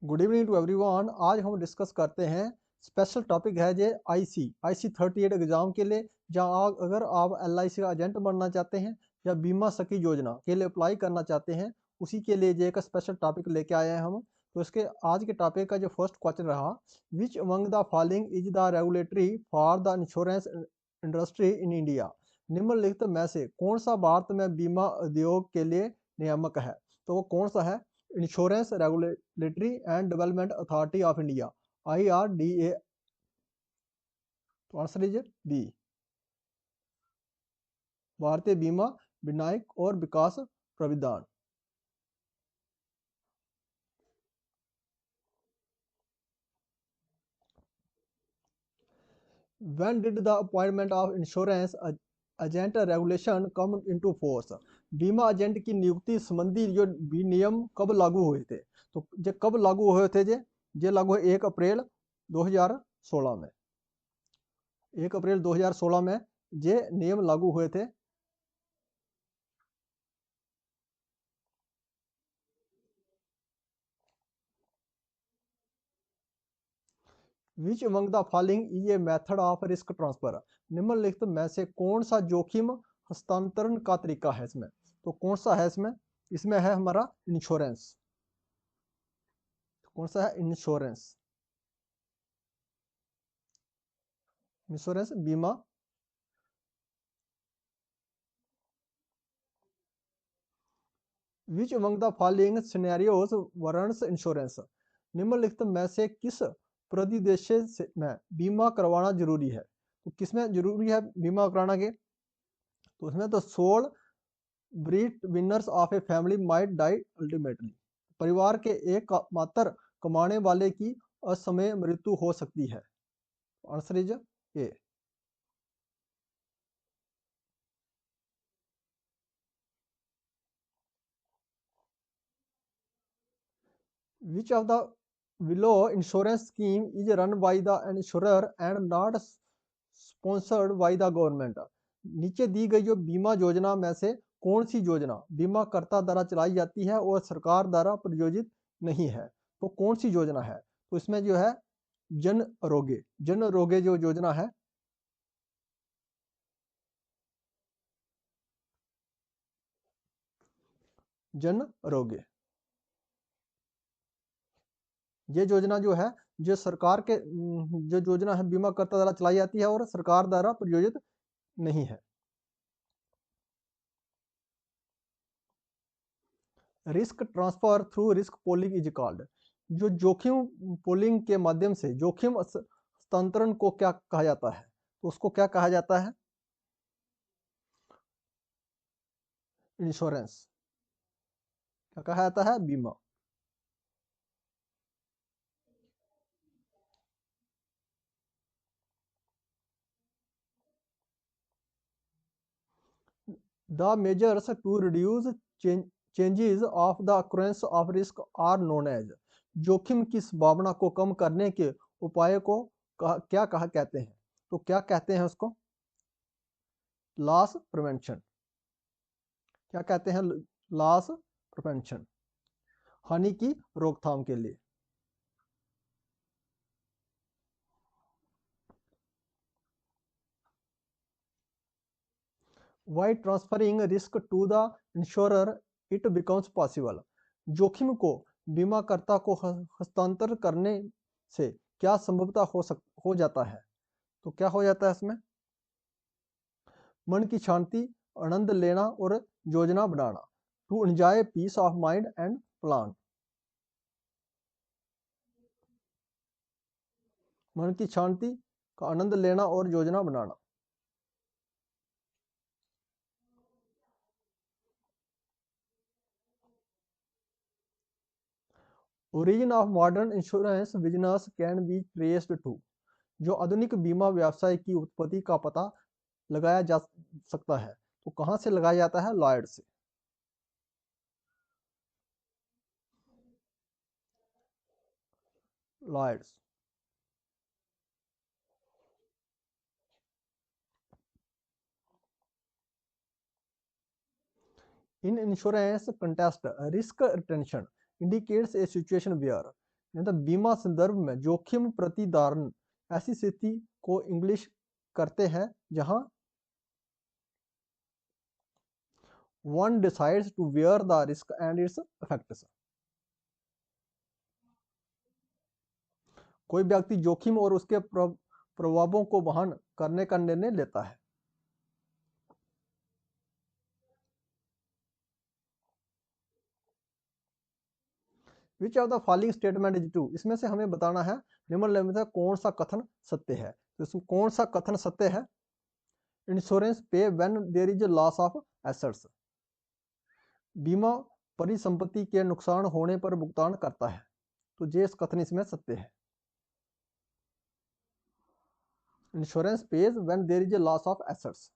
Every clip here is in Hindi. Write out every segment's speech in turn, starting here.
Good evening to everyone. आज हम डिस्कस करते हैं स्पेशल टॉपिक है जे आई सी 38 एग्जाम के लिए। जहां अगर आप LIC का एजेंट बनना चाहते हैं या बीमा सखी योजना के लिए अप्लाई करना चाहते हैं, उसी के लिए जे एक स्पेशल टॉपिक लेके आए हैं हम। तो इसके आज के टॉपिक का जो फर्स्ट क्वेश्चन रहा, विच among the following is the regulatory for the insurance industry in India. निम्नलिखित में से कौन सा भारत में बीमा उद्योग के लिए नियामक है? तो वो कौन सा है? Insurance regulatory and development authority of India, IRDA। तो आंसर इज बी, भारतीय बीमा विनायक और विकास प्राधिकरण। When did the appointment of insurance agent regulation come into force? बीमा एजेंट की नियुक्ति संबंधी जो नियम कब लागू हुए थे? तो जे कब लागू हुए थे? जे लागू हुए 1 अप्रैल 2016 में। 1 अप्रैल 2016 में जे नियम लागू हुए थे। विच among the following is a method of risk transfer? निम्नलिखित में से कौन सा जोखिम हस्तांतरण का तरीका है इसमें? तो कौन सा है इसमें? इसमें है हमारा इंश्योरेंस। कौन सा है? इंश्योरेंस। इंश्योरेंस बीमा। विच among the following scenarios warrants insurance? निम्नलिखित में से किस परिदृश्य में बीमा करवाना जरूरी है? तो किसमें जरूरी है बीमा कराना के? तो उसमें तो sole bread winners of a family might die ultimately. परिवार के एक मात्र कमाने वाले की असमय मृत्यु हो सकती है। Answer is A. Which of the below insurance scheme is run by the insurer and not sponsored by the government? नीचे दी गई जो बीमा योजना में से कौन सी योजना बीमा कर्ता द्वारा चलाई जाती है और सरकार द्वारा प्रायोजित नहीं है? तो कौन सी योजना है? तो इसमें जो है जन आरोग्य जो योजना है। जन आरोग्य ये योजना जो है, जो सरकार के जो योजना है बीमा कर्ता द्वारा चलाई जाती है और सरकार द्वारा प्रायोजित नहीं है। Risk transfer through risk polling is called. जो जोखिम पोलिंग के माध्यम से जोखिम हस्तांतरण को क्या कहा जाता है? तो उसको क्या कहा जाता है? इंश्योरेंस। क्या कहा जाता है? बीमा। The measures to reduce changes of the occurrence of risk are known as. जोखिम की संभावना को कम करने के उपाय को क्या कहा कहते हैं? तो क्या कहते हैं उसको? Loss prevention. क्या कहते हैं? लॉस प्रिवेंशन, हानि की रोकथाम के लिए। By transferring risk to the insurer it becomes possible. जोखिम को बीमाकर्ता को हस्तांतर करने से क्या संभवता हो जाता है? तो क्या हो जाता है इसमें? मन की शांति, आनंद लेना और योजना बनाना। To enjoy peace of mind and plan. मन की शांति का आनंद लेना और योजना बनाना। Origin of modern insurance business can be traced to. जो आधुनिक बीमा व्यवसाय की उत्पत्ति का पता लगाया जा सकता है, तो कहाँ से लगाया जाता है? लॉयड से। Lloyd's. In insurance context risk retention indicates a situation where तो बीमा संदर्भ में जोखिम प्रतिधारण ऐसी स्थिति को इंग्लिश करते हैं जहां one decides to bear the risk and its effects। कोई व्यक्ति जोखिम और उसके प्रभावों को वहन करने का निर्णय लेता है। विच of the following statement is true, इसमें से हमें बताना है निम्नलिखित में से कौन सा कथन सत्य है। तो इसमें कौन सा कथन सत्य है? Insurance pay when there is loss of assets, बीमा परिसंपत्ति के नुकसान होने पर भुगतान करता है। तो ये कथन इसमें सत्य है। Insurance pays when there is loss of assets,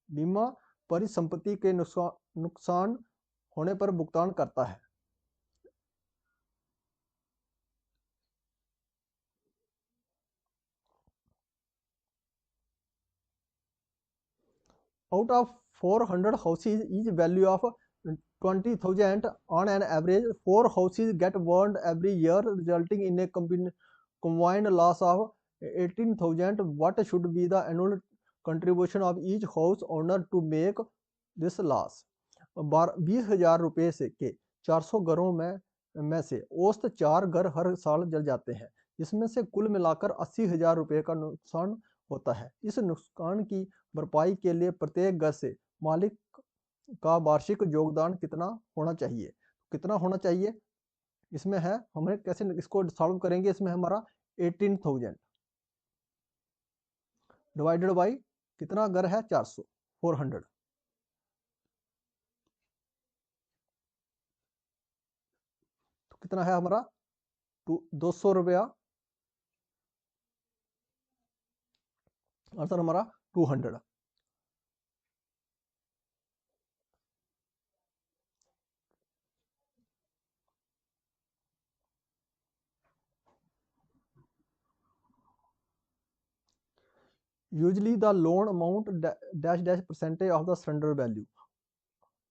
बीमा परिसंपत्ति के नुकसान होने पर भुगतान करता है। Out of 400 houses, each value of 20,000 on an average, 4 houses get burned every year, resulting in a combined loss of 18,000. What should be the annual contribution of each house owner to make this loss? 20,000 रुपये से के 400 घरों में से औसत 4 घर हर साल जल जाते हैं, जिसमें से कुल मिलाकर 80,000 रुपये का नुकसान होता है। इस नुकसान की भरपाई के लिए प्रत्येक घर से मालिक का वार्षिक योगदान कितना होना चाहिए? कितना होना चाहिए इसमें है, हमें कैसे इसको सॉल्व करेंगे। इसमें हमारा 18,000 डिवाइडेड बाई कितना घर है 400, 400, तो कितना है हमारा 200 रुपया। आंसर हमारा 200। Usually the loan amount dash dash percentage of the surrender value,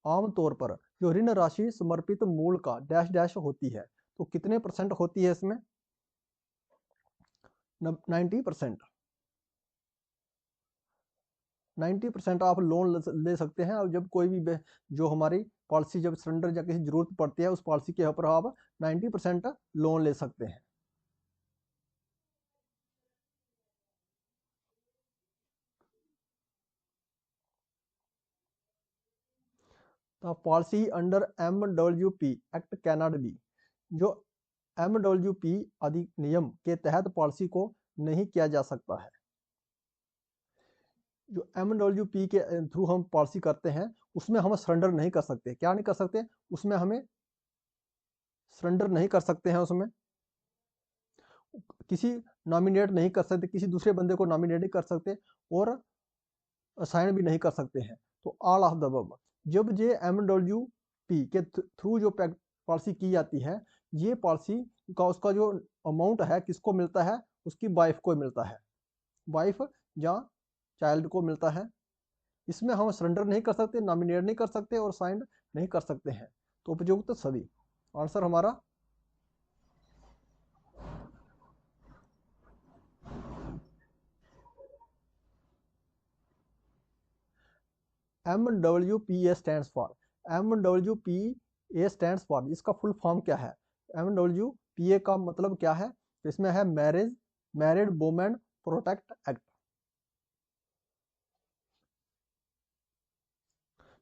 आमतौर पर जो ऋण राशि समर्पित मूल का डैश डैश होती है, तो कितने परसेंट होती है इसमें? 90%। 90% आप लोन ले सकते हैं। और जब कोई भी जो हमारी पॉलिसी जब सरेंडर या किसी जरूरत पड़ती है, उस पॉलिसी के ऊपर आप 90% लोन ले सकते हैं। तो policy under MWP act cannot be, जो MWP अधिनियम के तहत पॉलिसी को नहीं किया जा सकता है। जो MWP के थ्रू हम पॉलिसी करते हैं, उसमें हम सरेंडर नहीं कर सकते। क्या नहीं कर सकते? उसमें हमें सरेंडर नहीं कर सकते हैं। उसमें किसी नॉमिनेट नहीं कर सकते, किसी दूसरे बंदे को नॉमिनेट नहीं कर सकते, और असाइन भी नहीं कर सकते हैं। तो ऑल ऑफ द अबव, जब ये MWP के थ्रू जो पॉलिसी की जाती है, ये पॉलिसी का उसका जो अमाउंट है किसको मिलता है? उसकी वाइफ को मिलता है, वाइफ या चाइल्ड को मिलता है। इसमें हम सरेंडर नहीं कर सकते, नॉमिनेट नहीं कर सकते, और साइन नहीं कर सकते हैं। तो उपयुक्त सभी, आंसर हमारा MWPA stands for, MWPA stands for, इसका फुल फॉर्म क्या है? MWPA का मतलब क्या है? तो इसमें है मैरिड वुमेन प्रोटेक्ट एक्ट,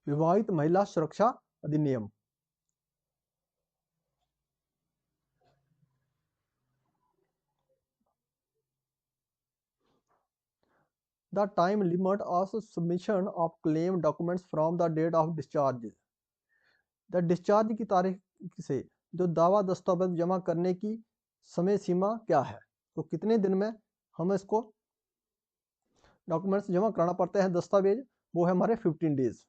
विवाहित महिला सुरक्षा अधिनियम। The time limit of submission of claim documents from the date of discharge, the discharge की तारीख से जो दावा दस्तावेज जमा करने की समय सीमा क्या है? तो कितने दिन में हम इसको डॉक्यूमेंट्स जमा कराना पड़ते हैं दस्तावेज? वो है हमारे 15 डेज।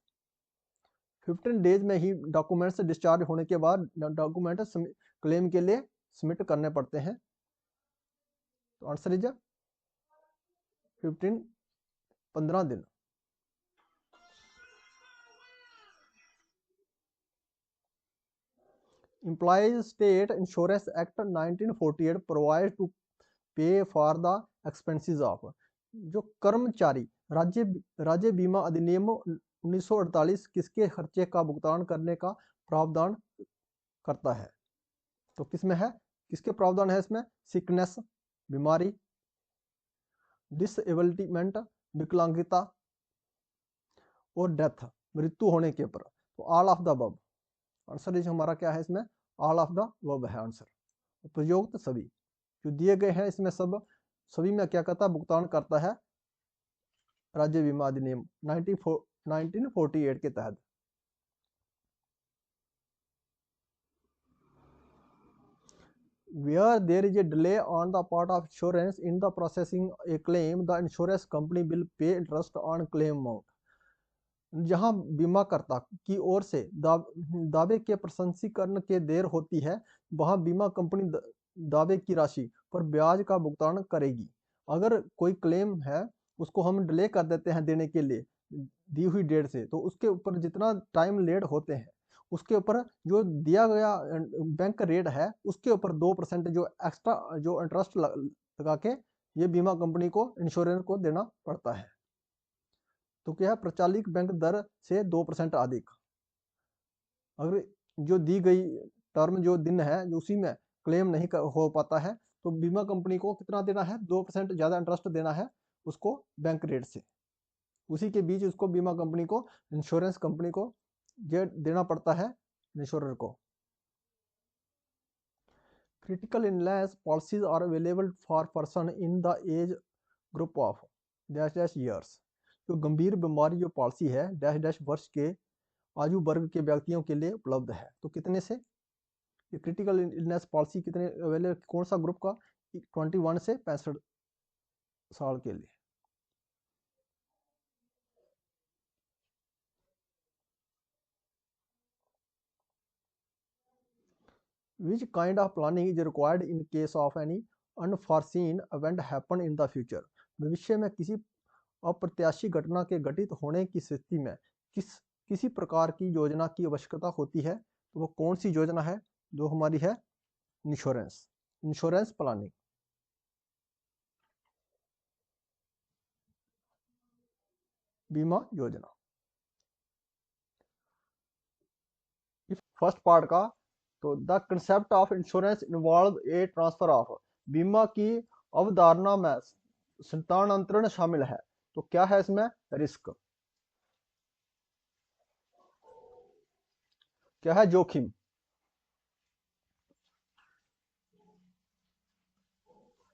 15 डेज में ही डॉक्यूमेंट्स डिस्चार्ज होने के बाद डॉक्यूमेंट क्लेम के लिए सबमिट करने पड़ते हैं। तो आंसर इज 15 दिन। Employees State Insurance Act 1948 provides to pay for the expenses of। जो कर्मचारी राज्य बीमा अधिनियम 1948 किसके खर्चे का भुगतान करने का प्रावधान करता है? तो किसमें है, किसके प्रावधान है इसमें? सिकनेस बीमारी, डिसेबिलिटीमेंट विकलांगता, और डेथ मृत्यु होने के पर। तो all of the above answer is हमारा क्या है इसमें? ऑल ऑफ द अबव है आंसर। उपयुक्त सभी जो दिए गए हैं इसमें सभी में क्या करता है? भुगतान करता है राज्य बीमा अधिनियम 1948 के तहत। Where there is a delay on the part of insurance in the processing a claim, the insurance company will pay interest on claim amount। जहां बीमाकर्ता की ओर से दावे के प्रसंस्करण के देर होती है, वहां बीमा कंपनी दावे की राशि पर ब्याज का भुगतान करेगी। अगर कोई क्लेम है उसको हम डिले कर देते हैं देने के लिए दी हुई डेट से, तो उसके ऊपर जितना टाइम लेट होते हैं उसके ऊपर जो दिया गया बैंक रेट है उसके ऊपर 2% जो एक्स्ट्रा जो इंटरेस्ट लगा के ये बीमा कंपनी को इंश्योरेंस को देना पड़ता है। तो क्या है? प्रचलित बैंक दर से 2% अधिक। अगर जो दी गई टर्म जो दिन है जो उसी में क्लेम नहीं हो पाता है तो बीमा कंपनी को कितना देना है? 2% ज़्यादा इंटरेस्ट देना है उसको बैंक रेट से। उसी के बीच उसको बीमा कंपनी को इंश्योरेंस कंपनी को ये देना पड़ता है इंश्योरर को। Critical illness policies are available for person in the age group of dash dash years. जो गंभीर बीमारी जो पॉलिसी है डैश डैश वर्ष के आयु वर्ग के व्यक्तियों के लिए उपलब्ध है। तो कितने से ये क्रिटिकल इलनेस पॉलिसी कितने अवेलेबल, कौन सा ग्रुप का? 21 से 65 साल के लिए। Which kind of planning is required in case of any unforeseen event happen in the future? भविष्य में किसी अप्रत्याशी घटना के घटित होने की स्थिति में किसी प्रकार की योजना की आवश्यकता होती है। तो वो कौन सी योजना है? जो हमारी है इंश्योरेंस प्लानिंग। बीमा योजना। फर्स्ट पार्ट का तो the concept of insurance involve A transfer of. बीमा की अवधारणा में स्थानांतरण शामिल है। तो क्या है इसमें? रिस्क। क्या है? जोखिम।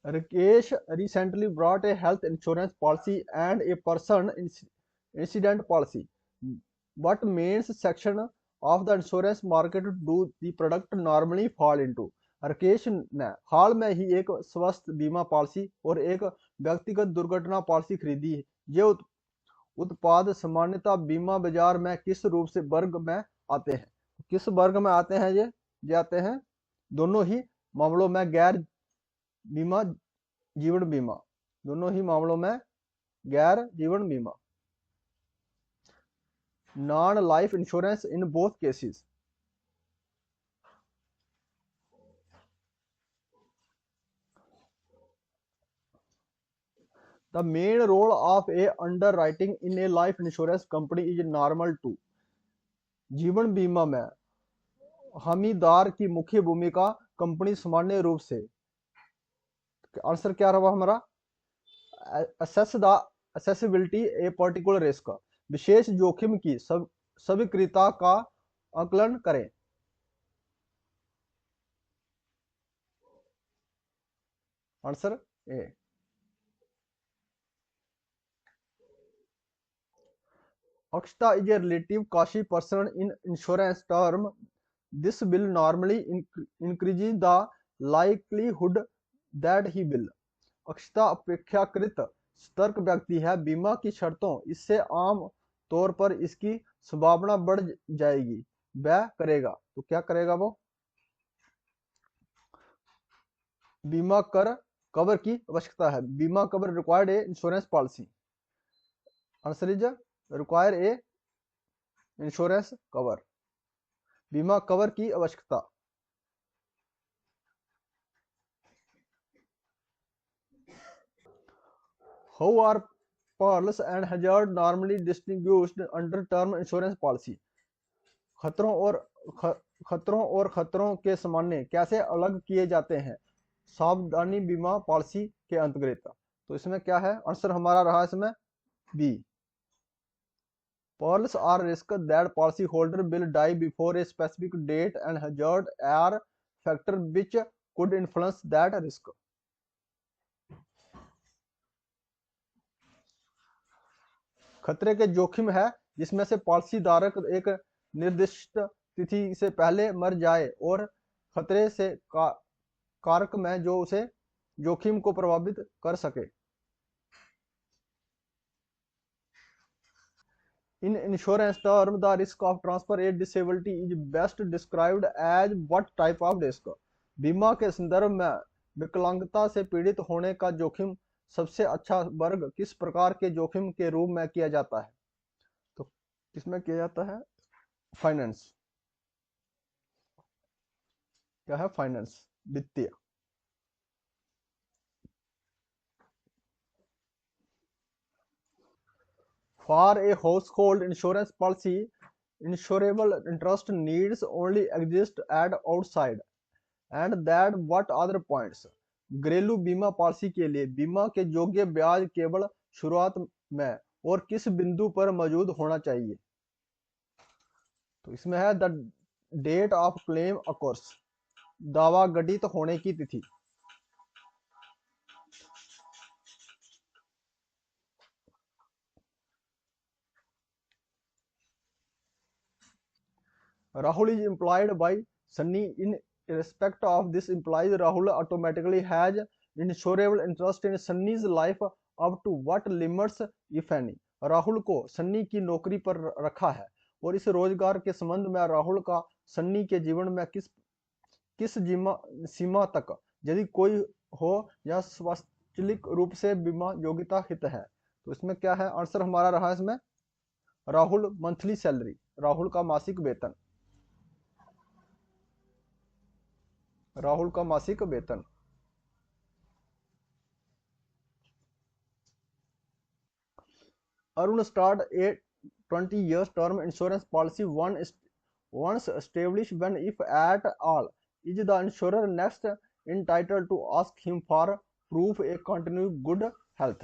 Rakesh recently bought a health insurance policy and a person incident policy. What main section of the insurance market do the product normally fall into? Rakesh ने हाल में ही एक स्वास्थ्य बीमा पॉलिसी और एक व्यक्तिगत दुर्घटना पॉलिसी खरीदी। ये उत्पाद सामान्यतः बीमा बाजार में किस रूप से वर्ग में आते हैं? किस वर्ग में आते हैं ये आते हैं दोनों ही मामलों में गैर बीमा जीवन बीमा, दोनों ही मामलों में गैर जीवन बीमा। Non life insurance in both cases. The main role of a underwriting in a life insurance company is normal to। जीवन बीमा में हामीदार की मुख्य भूमिका कंपनी सामान्य रूप से। आंसर क्या रहा हमारा? assess the accessibility a particular risk। विशेष जोखिम की स्वीकृति का आकलन करें। Answer A. Akshta is a relative caution person in insurance term. This will normally increase the likelihood that he will। अक्षता अपेक्षाकृत सतर्क व्यक्ति है बीमा की शर्तों, इससे आम तौर पर इसकी संभावना बढ़ जाएगी। वह करेगा। तो क्या करेगा वो? बीमा कवर की आवश्यकता है। बीमा cover required a insurance policy. Answer is require a insurance cover. बीमा कवर की आवश्यकता। How are perils and hazard normally distinguished under term insurance policy? खतरों और खतरों के सामान्य कैसे अलग किए जाते हैं सावधानी बीमा पॉलिसी के अंतर्गत? तो इसमें क्या है, आंसर हमारा रहा इसमें B. Pearls are risks that policyholder will die before a specific date and hazard are factors which could influence that risk. खतरे के जोखिम है जिसमें से पॉलिसी धारक एक निर्दिष्ट तिथि से पहले मर जाए और खतरे से कारक में जो उसे जोखिम को प्रभावित कर सके। In insurance term, the risk of transfer a disability is best described as what type of risk? बीमा के संदर्भ में विकलांगता से पीड़ित होने का जोखिम सबसे अच्छा वर्ग किस प्रकार के जोखिम के रूप में किया जाता है? तो किसमें किया जाता है? फाइनेंस। क्या है? फाइनेंस, वित्तीय। For a household insurance policy, insurable interest needs only exist at outside and that what other points? घरेलू बीमा पॉलिसी के लिए बीमा के योग्य ब्याज केवल शुरुआत में और किस बिंदु पर मौजूद होना चाहिए? तो इसमें है the date of claim occurs, दावा घटित होने की तिथि। Rahul is employed by Sunny. In respect of this employee, Rahul automatically has insurable interest in Sunny's life up to what limits, if any? Rahul को सन्नी की नौकरी पर रखा है और इस रोजगार के संबंध में राहुल का सन्नी के जीवन में किस सीमा तक, यदि कोई हो, या स्वचालित रूप से बीमा योग्यता हित है? तो इसमें क्या है, आंसर हमारा रहा इसमें राहुल मंथली सैलरी, राहुल का मासिक वेतन, राहुल का मासिक वेतन। Arun start a 20 years term insurance policy once established when, if at all, is the insurer next entitled to ask him for proof a continued good health?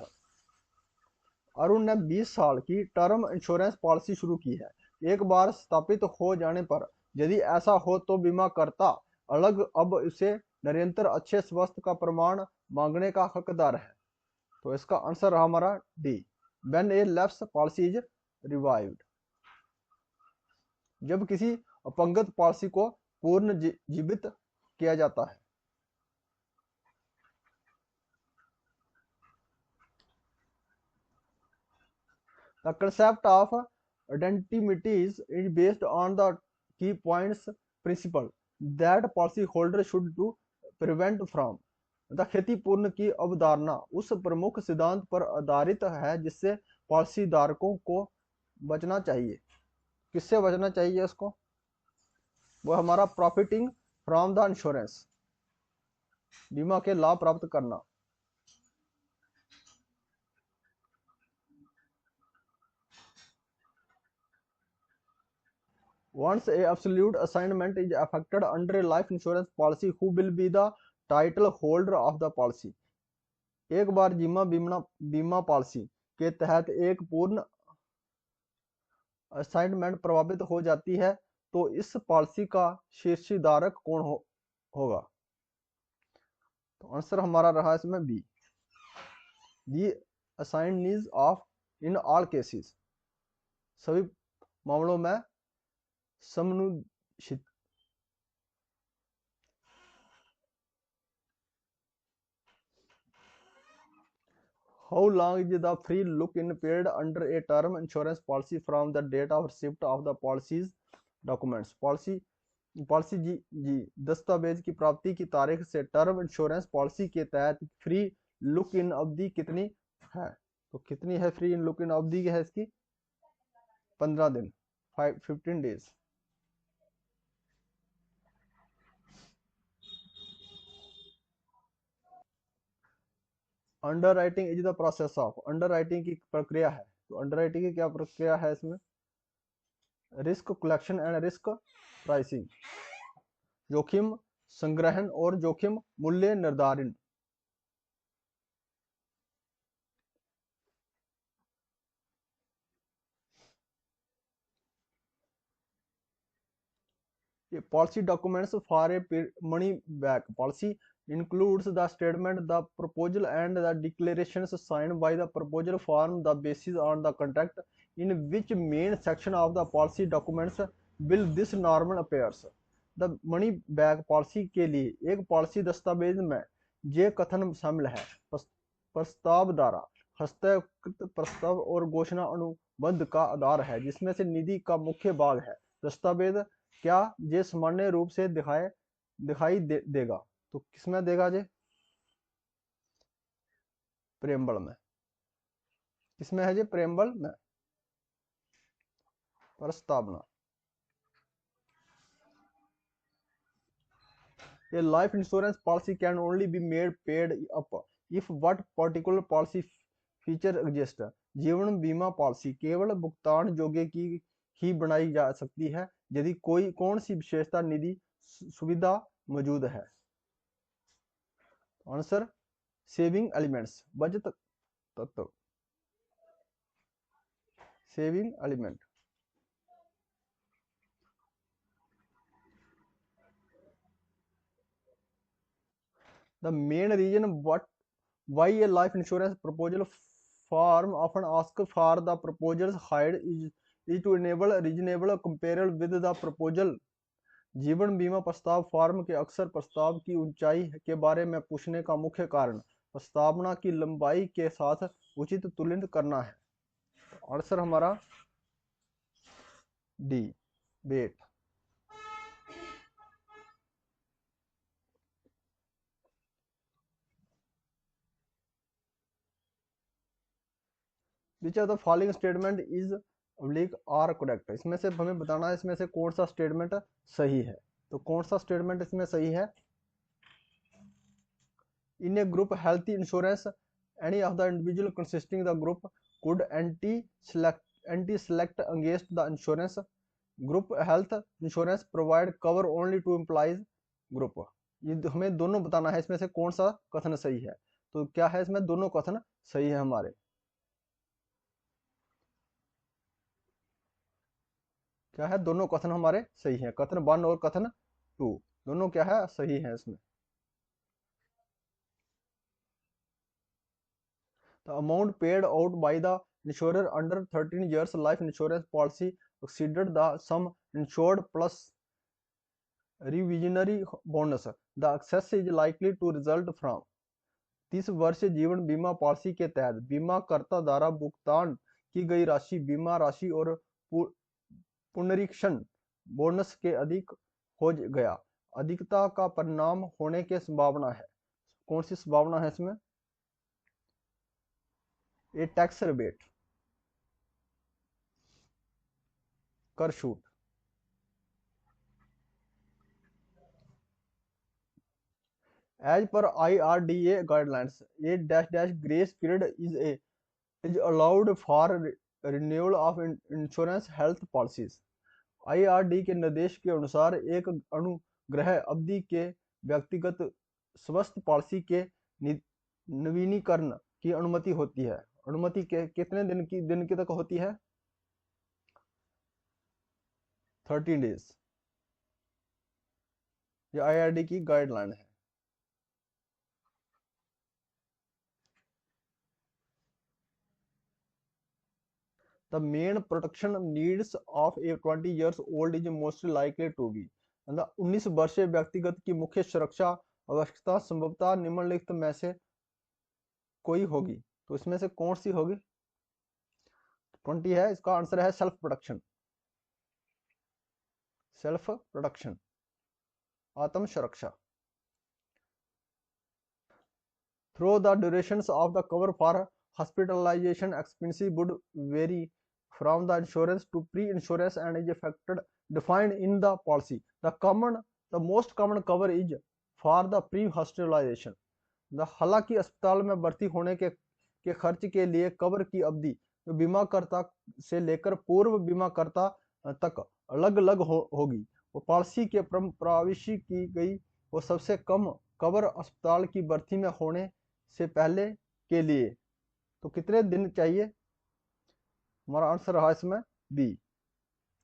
Arun ने 20 साल की टर्म इंश्योरेंस पॉलिसी शुरू की है। एक बार स्थापित हो जाने पर यदि ऐसा हो तो बीमा करता अलग अब उसे निरंतर अच्छे स्वास्थ्य का प्रमाण मांगने का हकदार है। तो इसका आंसर रहा हमारा D, when a lapse policy is revived, जब किसी अपंगत पॉलिसी को पूर्ण जीवित किया जाता है। The concept of identities is based on the key points principle that policyholder should do prevent from. The क्षतिपूर्ण की अवधारणा उस प्रमुख सिद्धांत पर आधारित है जिससे पॉलिसी धारकों को बचना चाहिए। किससे बचना चाहिए उसको? वो हमारा प्रॉफिटिंग फ्रॉम द इंश्योरेंस, बीमा के लाभ प्राप्त करना। Once a absolute assignment is affected under a life insurance policy, who will be the title holder of the policy? एक बार बीमा पॉलिसी के तहत एक पूर्ण असाइनमेंट प्रभावित हो जाती है तो इस पॉलिसी का शीर्षधारक कौन होगा? तो आंसर हमारा रहा इसमें B, the assignees of in all cases, सभी मामलों में समनुच्छित। How long is the free look-in period under a term insurance policy from the date of receipt of the policy's documents? Policy जी दस्तावेज की प्राप्ति की तारीख से टर्म इंश्योरेंस पॉलिसी के तहत फ्री लुक इन अवधि कितनी है? तो कितनी है फ्री लुक इन अवधि है इसकी? 15 दिन, 15 days. Under writing is the process of, under writing की प्रक्रिया है, तो अंडर राइटिंग की क्या प्रक्रिया है इसमें? Risk collection and risk pricing, जोखिम संग्रहण और जोखिम मूल्य निर्धारण। A policy documents for a money back policy includes the statement, the proposal, and the declarations signed by the proposal form the basis on the contract in which main section of the policy documents will this normal appears. The money back policy के लिए एक पॉलिसी दस्तावेज में ये कथन शामिल है: प्रस्ताव द्वारा हस्ताक्षरित प्रस्ताव और घोषणा अनुबंध का आधार है जिसमें से निधि का मुख्य भाग है। दस्तावेज क्या ये सामान्य रूप से दिखाई देगा, तो किसमें देगा? जे प्रेम्बल में। किसमें है? जे प्रेम्बल में। प्रस्तावना। A life insurance policy can only be made paid up if what particular policy feature exist. जीवन बीमा पॉलिसी केवल भुगतान योग्य की ही बनाई जा सकती है यदि कौन सी विशेषता निधि सुविधा मौजूद है। आंसर सेविंग एलिमेंट्स, बचत तत्व, saving element. The main reason why a life insurance proposal form often asks for the proposal's height is to enable reasonable comparison with the proposal. जीवन बीमा प्रस्ताव फॉर्म के अक्सर प्रस्ताव की ऊंचाई के बारे में पूछने का मुख्य कारण प्रस्तावना की लंबाई के साथ उचित तुलना करना है। आंसर हमारा D, wait. Which of the following statement is are correct? इसमें से हमें बताना है इसमें से कौन सा स्टेटमेंट सही है, तो कौन सा स्टेटमेंट इसमें सही है? In a group health insurance, any of the individual consisting the group could anti-select against the insurance. Group health insurance provide cover only to employees group. ये हमें दोनों बताना है इसमें से कौन सा कथन सही है, तो क्या है इसमें? दोनों कथन सही है हमारे। क्या है? दोनों कथन हमारे सही हैं, कथन 1 और कथन 2 दोनों क्या है? सही है इसमें। The amount paid out by the insurer under 13 years life insurance policy exceeded the sum insured plus revisionary bonus. The excess is likely to result from 30 वर्षीय जीवन बीमा पॉलिसी के तहत बीमाकर्ता द्वारा भुगतान की गई राशि बीमा राशि और पुनरीक्षण बोनस के अधिक हो गया अधिकता का परिणाम होने की संभावना है। कौन सी संभावना है इसमें? ए टैक्स रिबेट, कर छूट। As per IRDA guidelines, a grace period is allowed for renewal of insurance health policies. IRD के निर्देश के अनुसार एक अनुग्रह अवधि के व्यक्तिगत स्वास्थ्य पॉलिसी के नवीनीकरण की अनुमति होती है। अनुमति के कितने दिन की तक होती है? 30 डेज। ये IRD की गाइडलाइन है। The main protection needs of a 20 years old is mostly likely to be, 19 वर्षीय व्यक्तिगत की मुख्य सुरक्षा आवश्यकता संभवतः निम्नलिखित में से कोई होगी, तो इसमें से कौन सी होगी? 20 है, इसका आंसर है सेल्फ प्रोटेक्शन। सेल्फ प्रोटेक्शन, आत्म सुरक्षा। Through the durations of the cover for hospitalization expenses would vary from the insurance to pre-insurance and is defined in the policy. The most common cover is for the pre-hospitalization. हालांकि अस्पताल में भर्ती होने के खर्च के लिए कवर की अवधि जो बीमाकर्ता से लेकर पूर्व बीमाकर्ता तक अलग अलग होगी। वो पॉलिसी के प्राविशी की गई वो सबसे कम कवर अस्पताल की भर्ती में होने से पहले के लिए। तो कितने दिन चाहिए? हमारा आंसर रहा इसमें B,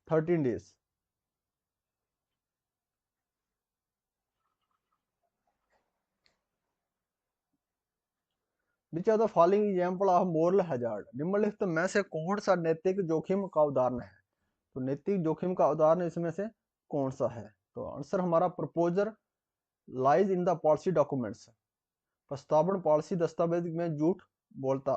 13 days। Which are the following example of moral hazard, निम्नलिखित में से कौन सा नैतिक जोखिम का उदाहरण है? तो नैतिक जोखिम का उदाहरण इसमें से कौन सा है? तो आंसर हमारा proposer lies in the policy documents, प्रस्तावना पॉलिसी दस्तावेज में झूठ बोलता।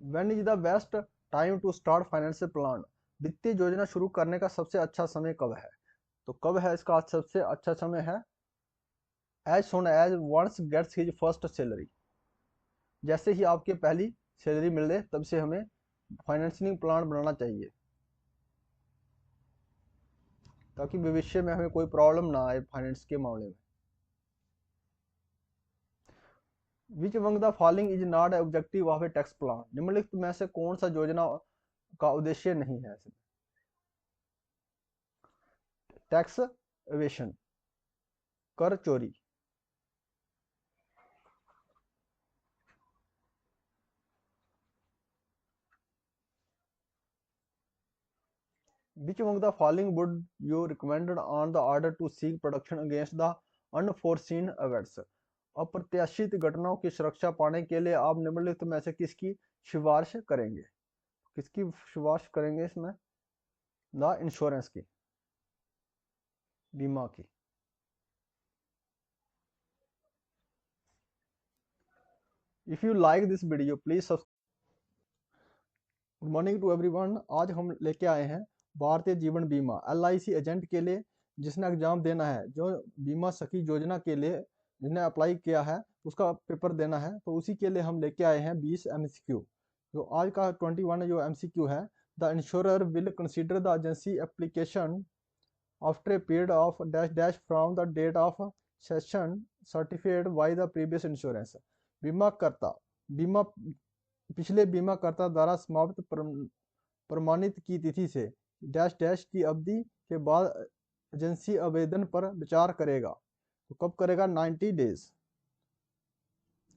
When is the best time to start financial plan, वित्तीय योजना शुरू करने का सबसे अच्छा समय कब है? तो कब है इसका सबसे अच्छा समय है? As soon as once gets his first salary, जैसे ही आपके पहली सैलरी मिल रही तब से हमें फाइनेंशियल प्लान बनाना चाहिए, ताकि भविष्य में हमें कोई प्रॉब्लम ना आए फाइनेंस के मामले में। विच among the following is not objective of A tax plan, निम्नलिखित में से कौन सा योजना का उद्देश्य नहीं है? टैक्स एवेशन, कर चोरी। Which among the following would you recommend on the order to seek protection against the unforeseen events? अप्रत्याशित घटनाओं की सुरक्षा पाने के लिए आप निम्नलिखित में से किसकी सिफारिश करेंगे? किसकी सिफारिश करेंगे इसमें? द इंश्योरेंस की, बीमा की। If you like this video please subscribe. Good morning to everyone. आज हम लेके आए हैं भारतीय जीवन बीमा LIC एजेंट के लिए जिसने एग्जाम देना है, जो बीमा सखी योजना के लिए जिसने अप्लाई किया है उसका पेपर देना है, तो उसी के लिए हम लेके आए हैं 20 MCQ। जो आज का 21 जो MCQ है, the insurer will consider the agency application after a period of dash dash from the date of cession certified by the previous insurance. बीमाकर्ता बीमा पिछले बीमाकर्ता द्वारा समाप्त प्रमाणित की तिथि से डैश डैश की अवधि के बाद एजेंसी आवेदन पर विचार करेगा। तो कब करेगा? 90 days.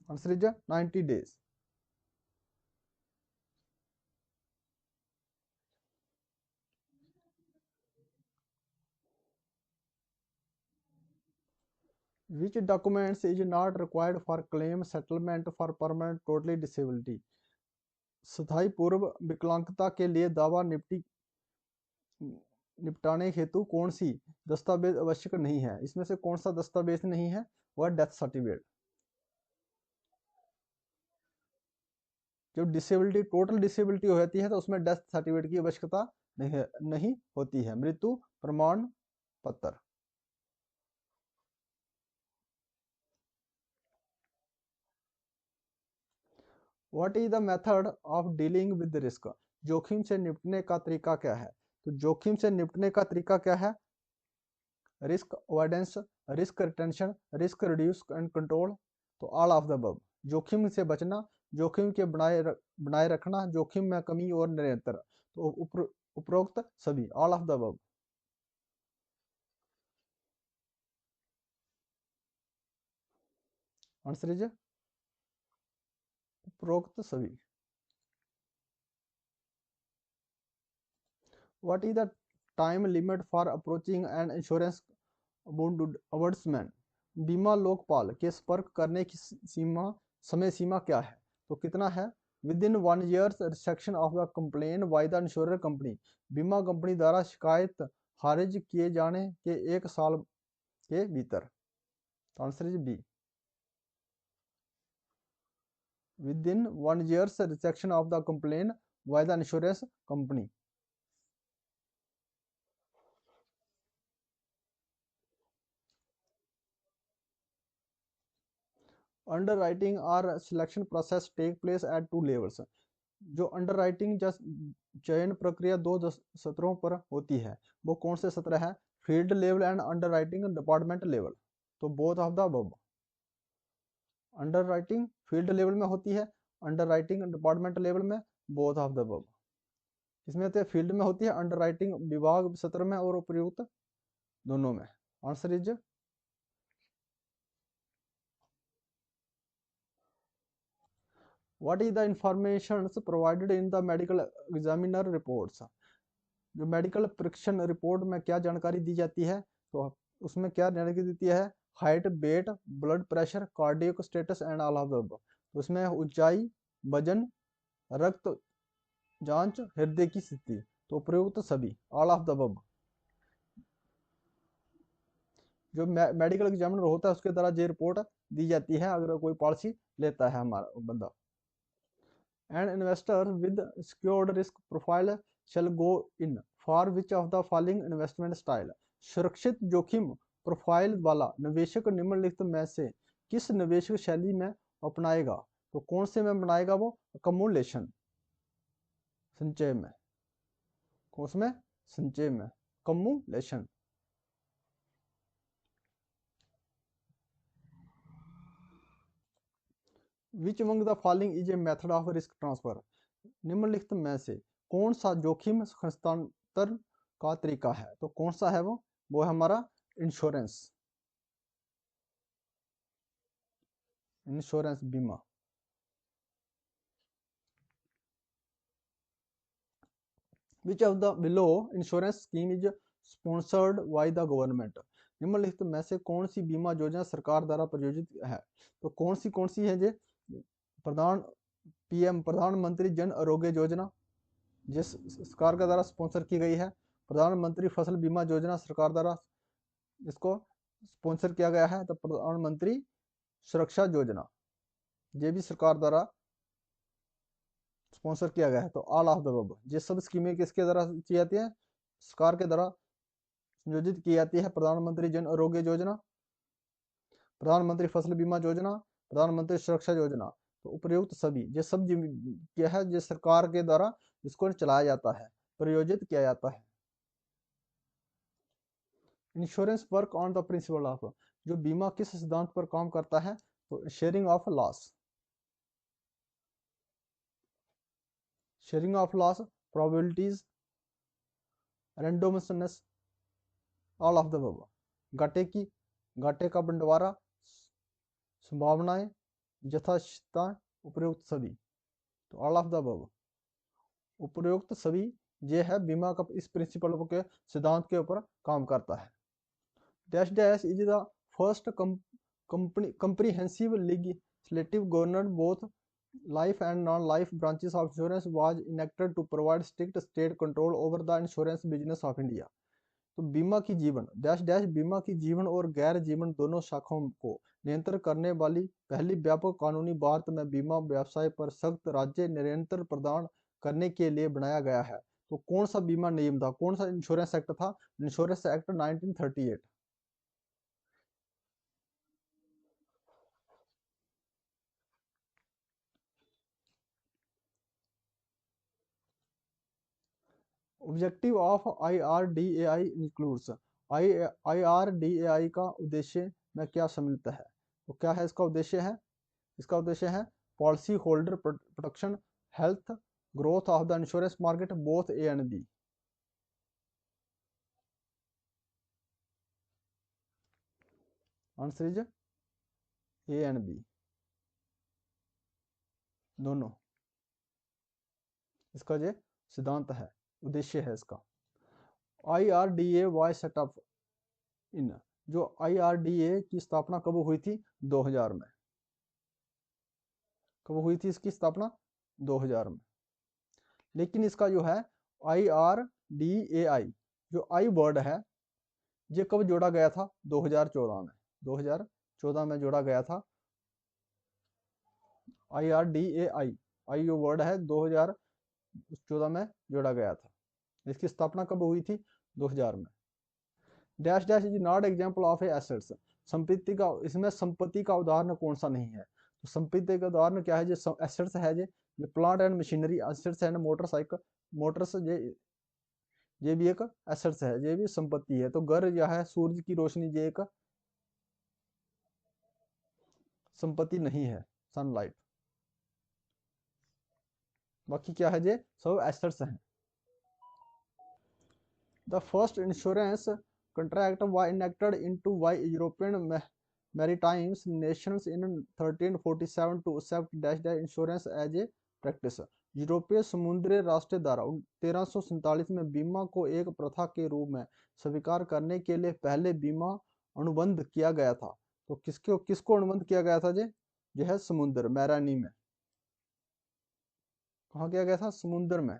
Answer is 90 days. Which documents is not required for claim settlement for permanent totally disability? स्थायी पूर्व विकलांगता के लिए दावा निपटाने हेतु कौन सी दस्तावेज आवश्यक नहीं है? इसमें से कौन सा दस्तावेज नहीं है? वह डेथ सर्टिफिकेट। जब डिसेबिलिटी टोटल डिसेबिलिटी हो जाती है तो उसमें डेथ सर्टिफिकेट की आवश्यकता नहीं होती है। मृत्यु प्रमाण पत्र। What is the method of dealing with risk, जोखिम से निपटने का तरीका क्या है? तो जोखिम से निपटने का तरीका क्या है? Risk avoidance, risk retention, risk reduce and control. तो ऑल ऑफ द अबव। जोखिम से बचना, जोखिम के बनाए रखना, जोखिम में कमी और निरंतर। तो उपरोक्त सभी, all of the above. Answer is उपरोक्त सभी। What is the time limit for approaching an insurance ombudsman? बीमा लोकपाल के संपर्क करने की समय सीमा क्या है? तो कितना है? Within 1 year reception of the complaint by the insurer company, बीमा कंपनी द्वारा शिकायत खारिज किए जाने के 1 साल के भीतर। तो answer is B, within 1 year reception of the complaint by the insurance company। Underwriting or selection process take place at 2 levels, जो अंडर राइटिंग चयन प्रक्रिया दो सत्रों पर होती है, वो कौन से सत्र है? Field level and underwriting department level. तो both of the above. Underwriting field level में होती है, अंडर राइटिंग डिपार्टमेंट लेवल में, बोथ ऑफ द अबव। इसमें तो फील्ड में होती है, अंडर राइटिंग विभाग सत्र में, और उपयुक्त दोनों में। Answer is what is the information provided in the medical examiner reports. जो मेडिकल परीक्षण रिपोर्ट में क्या जानकारी दी जाती है, तो उसमें क्या जानकारी देती है? Height, weight, blood pressure, cardiac status and all of the above. तो उसमें ऊंचाई, वजन, रक्त जांच, हृदय की स्थिति, तो उपयुक्त सभी, ऑल ऑफ द अबव। जो मेडिकल एग्जामिनर होता है उसके द्वारा ये रिपोर्ट दी जाती है अगर कोई पॉलिसी लेता है हमारा बंदा। And investor with secured risk profile shall go in for which of the following investment style. सुरक्षित जोखिम प्रोफाइल वाला निवेशक निम्नलिखित में से किस निवेशक शैली में अपनाएगा? तो कौन से में अपनाएगा वो? अकमुलेशन, संचय में। कौन से में? संचय में, cumulation. Which among the following is a method of risk transfer. निम्नलिखित में से कौन सा जोखिम हस्तांतरण का तरीका है? तो कौन सा है वो है हमारा इंश्योरेंस, इंश्योरेंस बीमा। विच of the below insurance scheme is sponsored by the government. निम्नलिखित में से कौन सी बीमा योजना सरकार द्वारा प्रायोजित है? तो कौन सी है? जे प्रधानमंत्री जन आरोग्य योजना, जिस सरकार के द्वारा स्पॉन्सर की गई है। प्रधानमंत्री फसल बीमा योजना सरकार द्वारा इसको स्पॉन्सर किया गया है। तो प्रधानमंत्री सुरक्षा योजना, ये भी सरकार द्वारा स्पॉन्सर किया गया है। तो ऑल ऑफ द अबव, ये सब स्कीमें किसके द्वारा की जाती है? सरकार के द्वारा संयोजित की जाती है। प्रधानमंत्री जन आरोग्य योजना, प्रधानमंत्री फसल बीमा योजना, प्रधानमंत्री सुरक्षा योजना, तो उपयुक्त सभी। ये सब क्या है? ये सरकार के द्वारा इसको चलाया जाता है, प्रयोजित किया जाता है। Insurance work on the principle of, जो बीमा किस सिद्धांत पर काम करता है? तो sharing of loss, sharing of loss, probabilities, randomness, all of the above. घाटे का बंटवारा, संभावनाएं, यथार्थता, उपयुक्त सभी, तो ऑल ऑफ द अबव, उपयुक्त सभी। ये है बीमा का इस प्रिंसिपल के सिद्धांत के ऊपर काम करता है। Dash dash is the first comprehensive legislative governor both life and non-life branches of insurance was enacted to provide strict state control over the insurance business of India। तो बीमा की जीवन डैश डैश बीमा की जीवन और गैर जीवन दोनों शाखाओं को नियंत्रण करने वाली पहली व्यापक कानूनी भारत में बीमा व्यवसाय पर सख्त राज्य नियंत्रण प्रदान करने के लिए बनाया गया है। तो कौन सा बीमा नियम था? कौन सा इंश्योरेंस एक्ट था? Insurance act 1938। Objective of IRDAI includes, IRDAI का उद्देश्य में क्या सम्मिलित है? तो क्या है इसका उद्देश्य है? इसका उद्देश्य है policy holder protection, health, growth of the insurance market, both A and B. Answer is A and B, दोनों। इसका जो सिद्धांत है, उद्देश्य है इसका। IRDA was set up in, जो IRDA की स्थापना कब हुई थी? 2000 में। कब हुई थी इसकी स्थापना? 2000 में। लेकिन इसका जो है IRDAI, जो आई वर्ड है, ये कब जोड़ा गया था? 2014 में। 2014 में जोड़ा गया था IRDAI। आई जो वर्ड है 2014 में जोड़ा गया था। इसकी स्थापना कब हुई थी? 2000 में। Dash dash is not example of A assets, संपत्ति का, इसमें संपत्ति का उदाहरण कौन सा नहीं है? तो संपत्ति का उदाहरण क्या है? जो एसेट्स है, जो ये plant and machinery assets and motorcycle Motors ये भी एक एसेट्स है, ये भी संपत्ति है। तो घर यह है सूरज की रोशनी, ये एक संपत्ति नहीं है, सनलाइट। बाकी क्या है, ये सब एसेट्स हैं। The first insurance contract was enacted into by European maritime nations in 1347 to accept dash insurance as a practice। यूरोपीय समुद्री राष्ट्र द्वारा 1347 में बीमा को एक प्रथा के रूप में स्वीकार करने के लिए पहले बीमा अनुबंध किया गया था। तो किसको अनुबंध किया गया था जी? यह है समुद्र, मैरानी में। कहाँ किया गया था? समुद्र में,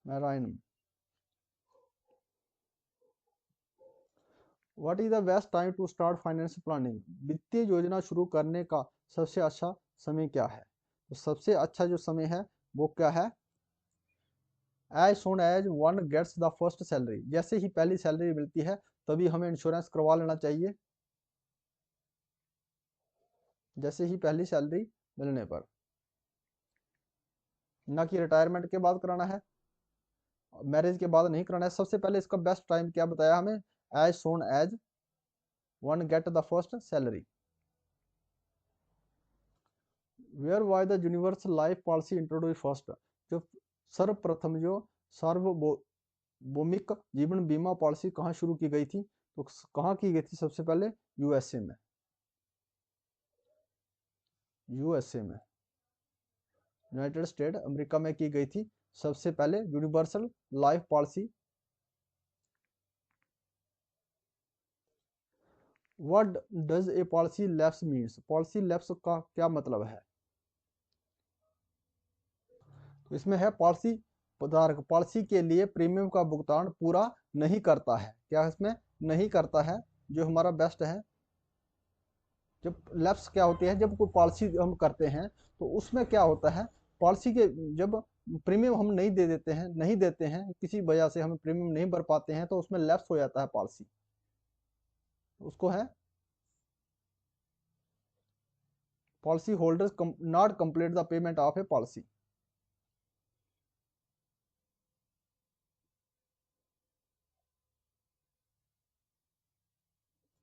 मैराइन में। What is the best time to start finance planning? वित्तीय योजना शुरू करने का सबसे अच्छा समय क्या है? तो सबसे अच्छा जो समय है वो क्या है? As soon as one gets the first salary. जैसे ही पहली सैलरी मिलती है तभी हमें इंश्योरेंस करवा लेना चाहिए। जैसे ही पहली सैलरी मिलने पर, ना कि रिटायरमेंट के बाद कराना है, मैरिज के बाद नहीं कराना है। सबसे पहले इसका बेस्ट टाइम क्या बताया हमें? As soon as one get the first salary. Where why the universal life policy introduce first? जो सर्वप्रथम जो सार्वभौमिक जीवन बीमा पॉलिसी कहाँ शुरू की गई थी? तो कहाँ की गई थी सबसे पहले? यूएसए में। यूएसए में, यूनाइटेड स्टेट अमेरिका में की गई थी सबसे पहले universal life policy. What does a policy lapse means? Policy lapse का क्या मतलब है? तो इसमें है पॉलिसी धारक पॉलिसी के लिए प्रीमियम का भुगतान पूरा नहीं करता है। क्या इसमें नहीं करता है? जो हमारा बेस्ट है। जब लैप्स क्या होती है, जब कोई पॉलिसी हम करते हैं तो उसमें क्या होता है, पॉलिसी के जब प्रीमियम हम नहीं देते हैं किसी वजह से हम प्रीमियम नहीं भर पाते हैं तो उसमें लैप्स हो जाता है पॉलिसी। उसको है policy holders not complete the payment of A policy.